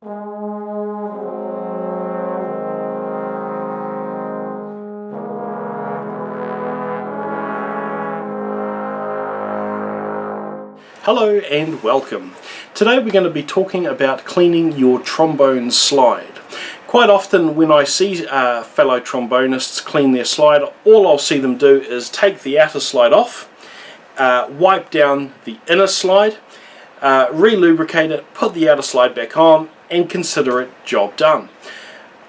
Hello and welcome. Today we're going to be talking about cleaning your trombone slide. Quite often when I see fellow trombonists clean their slide, all I'll see them do is take the outer slide off, wipe down the inner slide, re-lubricate it, put the outer slide back on and consider it job done.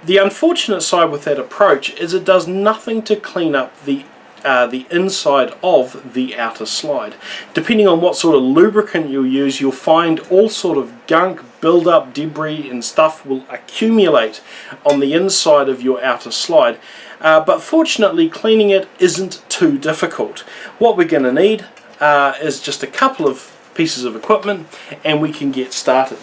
The unfortunate side with that approach is it does nothing to clean up the inside of the outer slide. Depending on what sort of lubricant you'll use, you'll find all sort of gunk, build up, debris and stuff will accumulate on the inside of your outer slide. But fortunately cleaning it isn't too difficult. What we're going to need is just a couple of pieces of equipment and we can get started.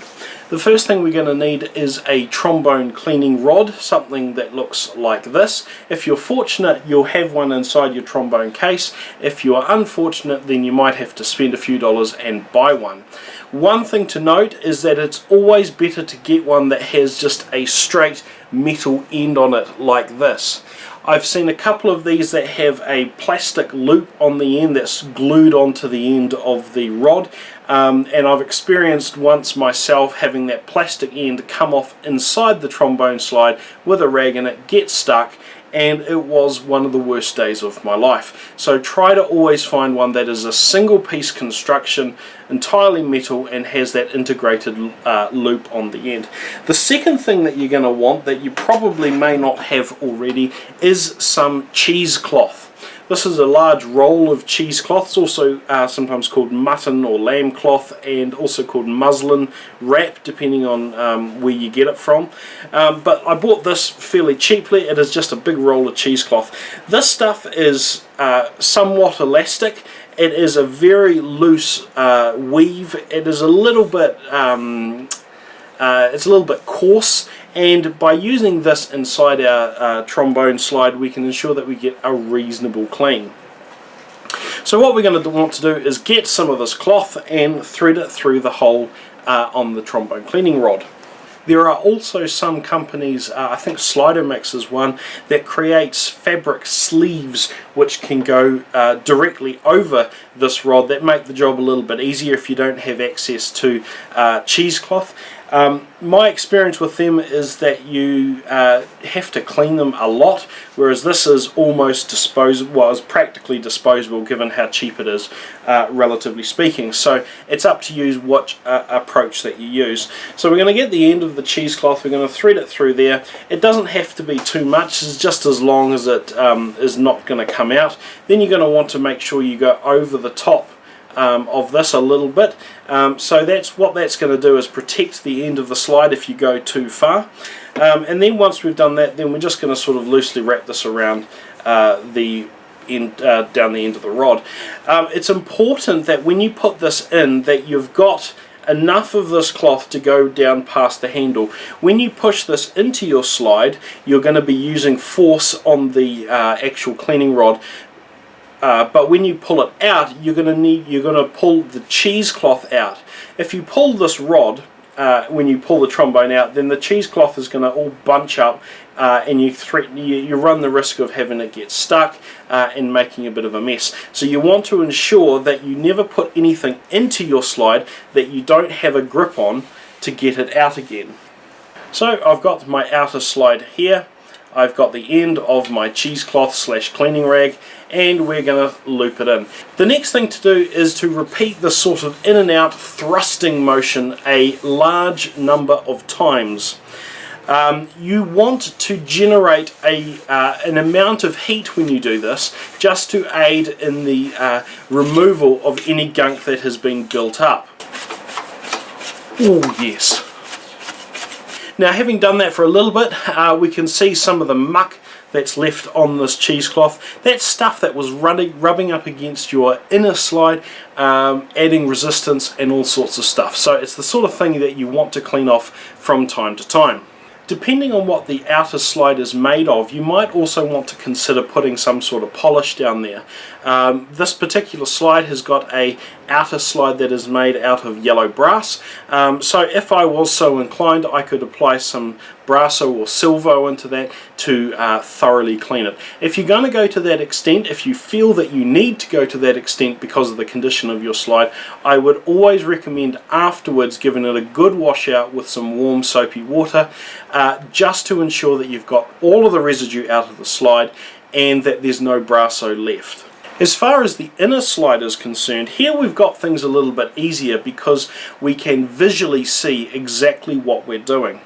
The first thing we're going to need is a trombone cleaning rod, something that looks like this. If you're fortunate, you'll have one inside your trombone case. If you are unfortunate, then you might have to spend a few dollars and buy one. One thing to note is that it's always better to get one that has just a straight metal end on it like this. I've seen a couple of these that have a plastic loop on the end that's glued onto the end of the rod, and I've experienced once myself having that plastic end come off inside the trombone slide with a rag in it, get stuck, and it was one of the worst days of my life. So try to always find one that is a single piece construction, entirely metal, and has that integrated loop on the end. The second thing that you're going to want that you probably may not have already is some cheesecloth. This is a large roll of cheesecloth. It's also sometimes called mutton or lamb cloth and also called muslin wrap, depending on where you get it from. But I bought this fairly cheaply. It is just a big roll of cheesecloth. This stuff is somewhat elastic. It is a very loose weave. It is a little bit it's a little bit coarse, and by using this inside our trombone slide we can ensure that we get a reasonable clean. So what we're going to want to do is get some of this cloth and thread it through the hole on the trombone cleaning rod. There are also some companies, I think Slidomix is one, that creates fabric sleeves which can go directly over this rod that make the job a little bit easier if you don't have access to cheesecloth. My experience with them is that you have to clean them a lot, whereas this is almost disposable, well, it's practically disposable given how cheap it is, relatively speaking. So it's up to you what approach that you use. So we're going to get the end of the cheesecloth, we're going to thread it through there. It doesn't have to be too much, it's just as long as it is not going to come out. Then you're going to want to make sure you go over the top of this a little bit. So that's what that's going to do, is protect the end of the slide if you go too far. And then once we've done that, then we're just going to sort of loosely wrap this around the end, down the end of the rod. It's important that when you put this in that you've got enough of this cloth to go down past the handle. When you push this into your slide, you're going to be using force on the actual cleaning rod. But when you pull it out, you're going to pull the cheesecloth out. If you pull this rod, when you pull the trombone out, then the cheesecloth is going to all bunch up, and you run the risk of having it get stuck and making a bit of a mess. So you want to ensure that you never put anything into your slide that you don't have a grip on to get it out again. So I've got my outer slide here. I've got the end of my cheesecloth / cleaning rag, and we're going to loop it in. The next thing to do is to repeat this sort of in and out thrusting motion a large number of times. You want to generate an amount of heat when you do this, just to aid in the removal of any gunk that has been built up. Oh yes. Now, having done that for a little bit, we can see some of the muck that's left on this cheesecloth. That's stuff that was rubbing up against your inner slide, adding resistance and all sorts of stuff. So it's the sort of thing that you want to clean off from time to time. Depending on what the outer slide is made of, you might also want to consider putting some sort of polish down there. This particular slide has got a outer slide that is made out of yellow brass. So if I was so inclined, I could apply some brasso or silvo into that to thoroughly clean it. If you're going to go to that extent, if you feel that you need to go to that extent because of the condition of your slide, I would always recommend afterwards giving it a good wash out with some warm soapy water, just to ensure that you've got all of the residue out of the slide and that there's no brasso left. As far as the inner slide is concerned, here we've got things a little bit easier because we can visually see exactly what we're doing.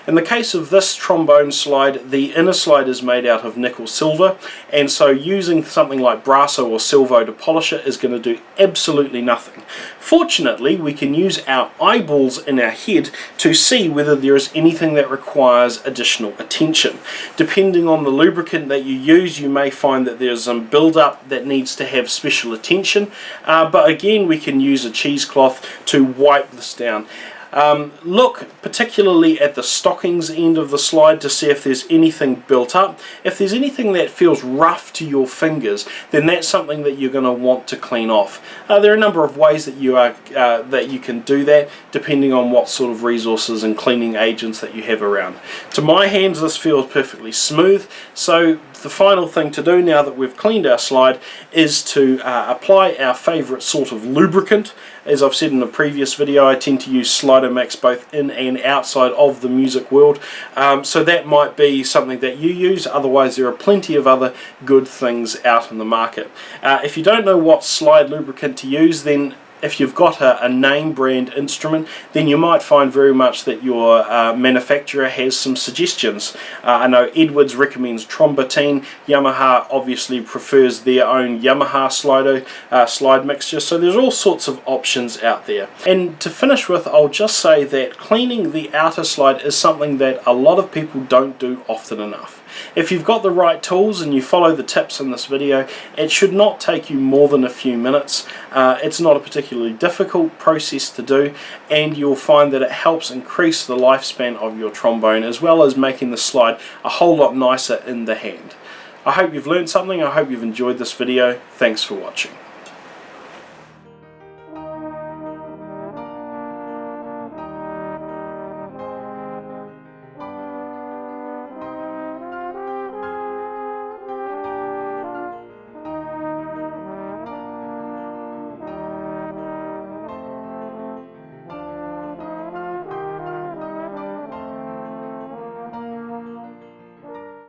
In the case of this trombone slide, the inner slide is made out of nickel silver, and so using something like brasso or silvo to polish it is going to do absolutely nothing. Fortunately, we can use our eyeballs in our head to see whether there is anything that requires additional attention. Depending on the lubricant that you use, you may find that there's some build-up that needs to have special attention, but again, we can use a cheesecloth to wipe this down. Look particularly at the stockings end of the slide to see if there's anything built up. If there's anything that feels rough to your fingers, then that's something that you're going to want to clean off. There are a number of ways that you can do that, depending on what sort of resources and cleaning agents that you have around. To my hands, this feels perfectly smooth, so the final thing to do now that we've cleaned our slide is to apply our favourite sort of lubricant. As I've said in a previous video, I tend to use Slider-Max both in and outside of the music world, so that might be something that you use. Otherwise, there are plenty of other good things out in the market. If you don't know what slide lubricant to use, then if you've got a name brand instrument, then you might find very much that your manufacturer has some suggestions. I know Edwards recommends Trombone, Yamaha obviously prefers their own Yamaha slide mixture, so there's all sorts of options out there. And to finish with, I'll just say that cleaning the outer slide is something that a lot of people don't do often enough. If you've got the right tools and you follow the tips in this video, it should not take you more than a few minutes. It's not a particularly difficult process to do, and you'll find that it helps increase the lifespan of your trombone, as well as making the slide a whole lot nicer in the hand. I hope you've learned something. I hope you've enjoyed this video. Thanks for watching.